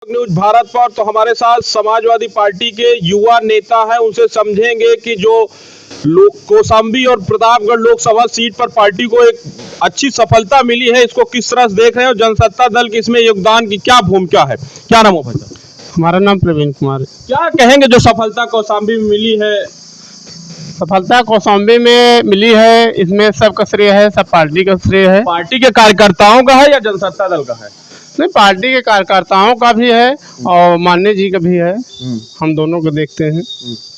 News Bharat पर। तो हमारे साथ समाजवादी पार्टी के युवा नेता हैं, उनसे समझेंगे कि जो लोग कौशाम्बी और प्रतापगढ़ लोकसभा सीट पर पार्टी को एक अच्छी सफलता मिली है, इसको किस तरह से देख रहे हैं और जनसत्ता दल की इसमें योगदान की क्या भूमिका है। क्या नाम हो भाई साहब? हमारा नाम प्रवीण कुमार है। क्या कहेंगे जो सफलता कौशाम्बी में मिली है? सफलता कौशाम्बी में मिली है, इसमें सबका श्रेय है, सब पार्टी का श्रेय है। पार्टी के कार्यकर्ताओं का है या जनसत्ता दल का है? नहीं, पार्टी के कार्यकर्ताओं का भी है और मान्य जी का भी है। हम दोनों को देखते हैं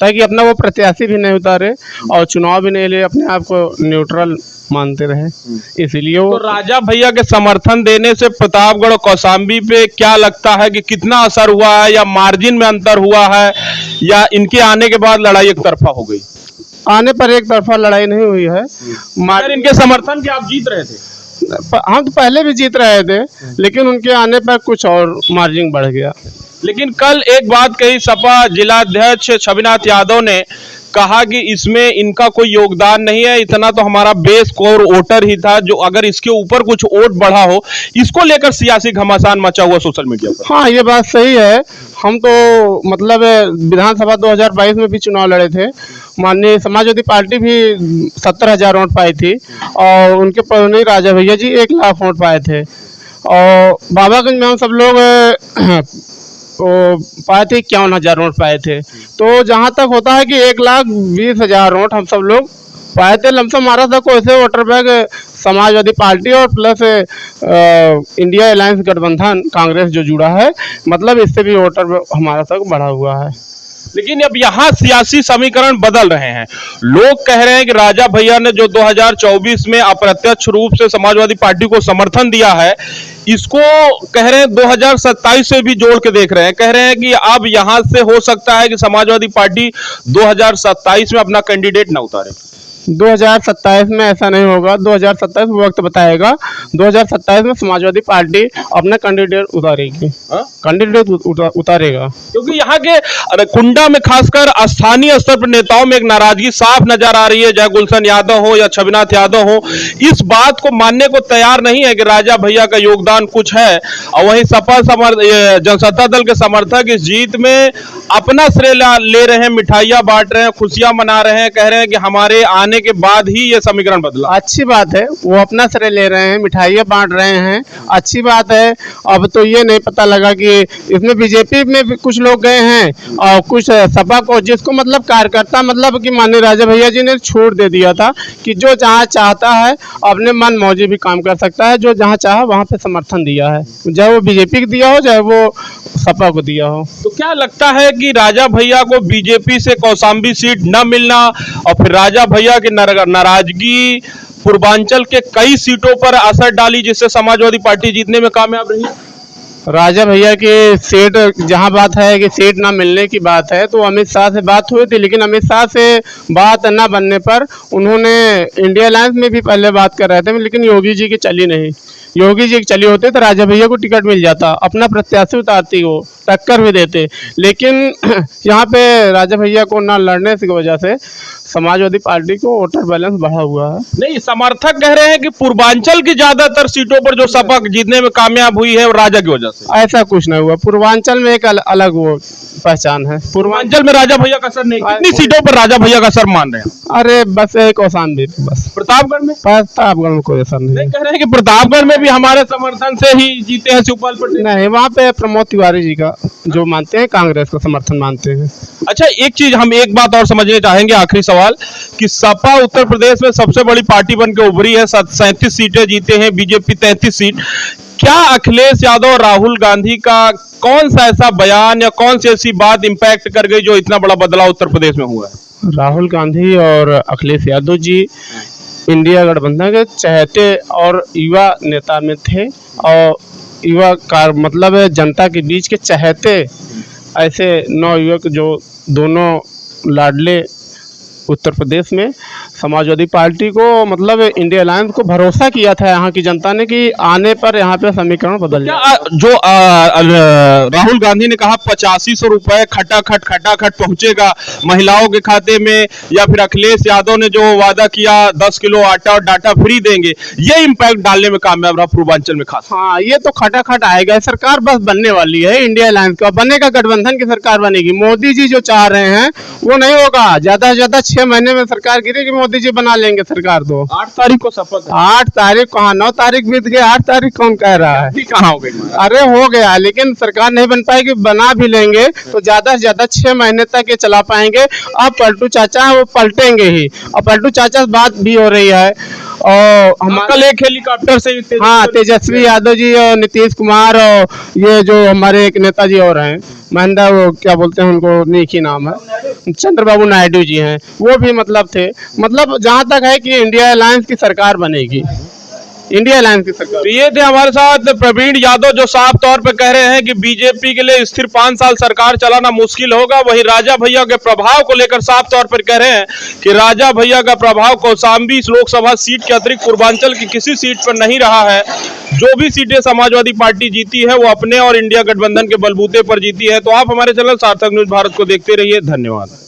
ताकि अपना वो प्रत्याशी भी नहीं उतारे और चुनाव भी नहीं ले, अपने आप को न्यूट्रल मानते रहे, इसीलिए वो। तो राजा भैया के समर्थन देने से प्रतापगढ़ और कौशाम्बी पे क्या लगता है कि कितना असर हुआ है, या मार्जिन में अंतर हुआ है, या इनके आने के बाद लड़ाई एक तरफा हो गई? आने पर एक तरफा लड़ाई नहीं हुई है। मगर इनके समर्थन के आप जीत रहे थे। हम तो पहले भी जीत रहे थे, लेकिन उनके आने पर कुछ और मार्जिन बढ़ गया। लेकिन कल एक बात कही सपा जिलाध्यक्ष छविनाथ यादव ने, कहा कि इसमें इनका कोई योगदान नहीं है, इतना तो हमारा बेस कोर वोटर ही था, जो अगर इसके ऊपर कुछ वोट बढ़ा हो, इसको लेकर सियासी घमासान मचा हुआ सोशल मीडिया पर। हाँ, ये बात सही है। हम तो मतलब विधानसभा 2022 में भी चुनाव लड़े थे, माननीय समाजवादी पार्टी भी 70,000 वोट पाई थी और उनके पौनी राजा भैया जी 1 लाख वोट पाए थे। और बाबागंज में हम सब लोग पाए थे 51,000 वोट पाए थे। तो जहाँ तक होता है कि 1,20,000 वोट हम सब लोग पाए थे। लमसम हमारा था कोई से वोटर बैग समाजवादी पार्टी और प्लस इंडिया अलायंस गठबंधन कांग्रेस जो जुड़ा है, मतलब इससे भी वोटर हमारा तक बढ़ा हुआ है। लेकिन अब यहाँ सियासी समीकरण बदल रहे हैं। लोग कह रहे हैं कि राजा भैया ने जो 2024 में अप्रत्यक्ष रूप से समाजवादी पार्टी को समर्थन दिया है, इसको कह रहे हैं 2027 से भी जोड़ के देख रहे हैं। कह रहे हैं कि अब यहां से हो सकता है कि समाजवादी पार्टी 2027 में अपना कैंडिडेट न उतारे। 2027 में ऐसा नहीं होगा। 2027 वक्त बताएगा। 2027 में समाजवादी पार्टी अपना कैंडिडेट उतारेगी। कैंडिडेट उतारेगा, क्योंकि यहाँ के कुंडा में खासकर स्थानीय स्तर पर नेताओं में एक नाराजगी साफ नजर आ रही है। चाहे गुलशन यादव हो या छविनाथ यादव हो, इस बात को मानने को तैयार नहीं है कि राजा भैया का योगदान कुछ है। और वहीं सपा जनसत्ता दल के समर्थक इस जीत में अपना श्रेय ले रहे हैं, मिठाइयां बांट रहे हैं, खुशियां मना रहे हैं, कह रहे हैं कि हमारे आने के बाद ही ये समीकरण बदला। अच्छी बात है, वो अपना श्रेय ले रहे हैं, मिठाइयाँ बांट रहे हैं, अच्छी बात है। अब तो ये नहीं पता लगा कि इसमें बीजेपी में भी कुछ लोग गए हैं और कुछ सपा को, जिसको मतलब कार्यकर्ता मतलब कि माननीय राजा भैया जी ने छूट दे दिया था कि जो जहाँ चाहता है अपने मन मौजी भी काम कर सकता है, जो जहाँ चाहा वहाँ पे समर्थन दिया है, चाहे वो बीजेपी को दिया हो चाहे वो सपा को दिया हो। तो क्या लगता है कि राजा भैया को बीजेपी से कौशाम्बी सीट न मिलना और फिर राजा भैया की नाराजगी पूर्वांचल के कई सीटों पर असर डाली, जिससे समाजवादी पार्टी जीतने में कामयाब रही? राजा भैया की सीट, जहां बात है कि सीट ना मिलने की बात है, तो अमित शाह से बात हुई थी, लेकिन अमित शाह से बात ना बनने पर उन्होंने इंडिया अलायंस में भी पहले बात कर रहे थे, लेकिन योगी जी की चली नहीं। योगी जी की चली होती तो राजा भैया को टिकट मिल जाता, अपना प्रत्याशी उतारती, वो टक्कर भी देते। लेकिन यहाँ पे राजा भैया को ना लड़ने की वजह से समाजवादी पार्टी को वोटर बैलेंस बढ़ा हुआ है। नहीं, समर्थक कह रहे हैं कि पूर्वांचल की ज्यादातर सीटों पर जो सपा जीतने में कामयाब हुई है वो राजा की वजह से। ऐसा कुछ नहीं हुआ, पूर्वांचल में एक अलग वो पहचान है। पूर्वांचल में राजा भैया का असर नहीं। कितनी सीटों पर राजा भैया का असर मान रहे हैं? अरे बस एक कौशाम्बी, बस प्रतापगढ़ में। प्रतापगढ़ में कोई असर नहीं। कह रहे हैं कि प्रतापगढ़ में भी हमारे समर्थन से ही जीते हैं शिवपाल पटेल। नहीं, वहाँ पे प्रमोद तिवारी जी का जो मानते हैं, कांग्रेस का समर्थन मानते हैं। अच्छा, एक चीज हम एक बात और समझने चाहेंगे, आखिरी सवाल, कि सपा उत्तर प्रदेश में सबसे बड़ी पार्टी बन के उभरी है, 37 सीटें जीते हैं, बीजेपी 33 सीट। क्या अखिलेश यादव और राहुल गांधी का कौन सा ऐसा बयान या कौन सी ऐसी बात इंपैक्ट कर गई जो इतना बड़ा बदलाव उत्तर प्रदेश में हुआ है? राहुल गांधी और अखिलेश यादव जी इंडिया गठबंधन के चहेते और युवा नेता में थे, और युवा का मतलब है जनता के बीच के चहेते ऐसे नवयुवक जो दोनों लाडले उत्तर प्रदेश में समाजवादी पार्टी को मतलब इंडिया अलायंस को भरोसा किया था यहाँ की जनता ने कि आने पर यहाँ पे समीकरण बदल क्या जाए। जो राहुल गांधी ने कहा 8500 रुपए खटाखट पहुंचेगा महिलाओं के खाते में, या फिर अखिलेश यादव ने जो वादा किया 10 किलो आटा और डाटा फ्री देंगे, ये इम्पैक्ट डालने में कामयाब रहा पूर्वांचल में खास? हाँ, ये तो खटाखट आएगा। सरकार बस बनने वाली है इंडिया अलायंस का, बनेगा, गठबंधन की सरकार बनेगी। मोदी जी जो चाह रहे हैं वो नहीं होगा। ज्यादा से ज्यादा 6 महीने में सरकार गिरेगी, मोदी जी बना लेंगे सरकार। तो 8 तारीख को शपथ है। 8 तारीख कहाँ, 9 तारीख बीत गए, 8 तारीख कौन कह रहा है? कहाँ हो गई? अरे हो गया, लेकिन सरकार नहीं बन पाएगी। बना भी लेंगे तो ज्यादा से ज्यादा 6 महीने तक ये चला पाएंगे। अब पलटू चाचा हैं, वो पलटेंगे ही, और पलटू चाचा से बात भी हो रही है। और कल एक हेलीकॉप्टर से हाँ, तेजस्वी यादव जी और नीतीश कुमार और ये जो हमारे एक नेताजी और हैं, महेंद्र, वो क्या बोलते हैं उनको, नीक ही नाम है, चंद्रबाबू नायडू जी हैं, वो भी मतलब थे। मतलब जहाँ तक है कि इंडिया अलायंस की सरकार बनेगी, इंडिया अलायंस की सरकार। तो ये थे हमारे साथ प्रवीण यादव, जो साफ तौर पे कह रहे हैं कि बीजेपी के लिए स्थिर 5 साल सरकार चलाना मुश्किल होगा। वहीं राजा भैया के प्रभाव को लेकर साफ तौर पर कह रहे हैं कि राजा भैया का प्रभाव कौशाम्बी लोकसभा सीट के अतिरिक्त पूर्वांचल की किसी सीट पर नहीं रहा है। जो भी सीटें समाजवादी पार्टी जीती है वो अपने और इंडिया गठबंधन के बलबूते पर जीती है। तो आप हमारे चैनल सार्थक न्यूज भारत को देखते रहिए। धन्यवाद।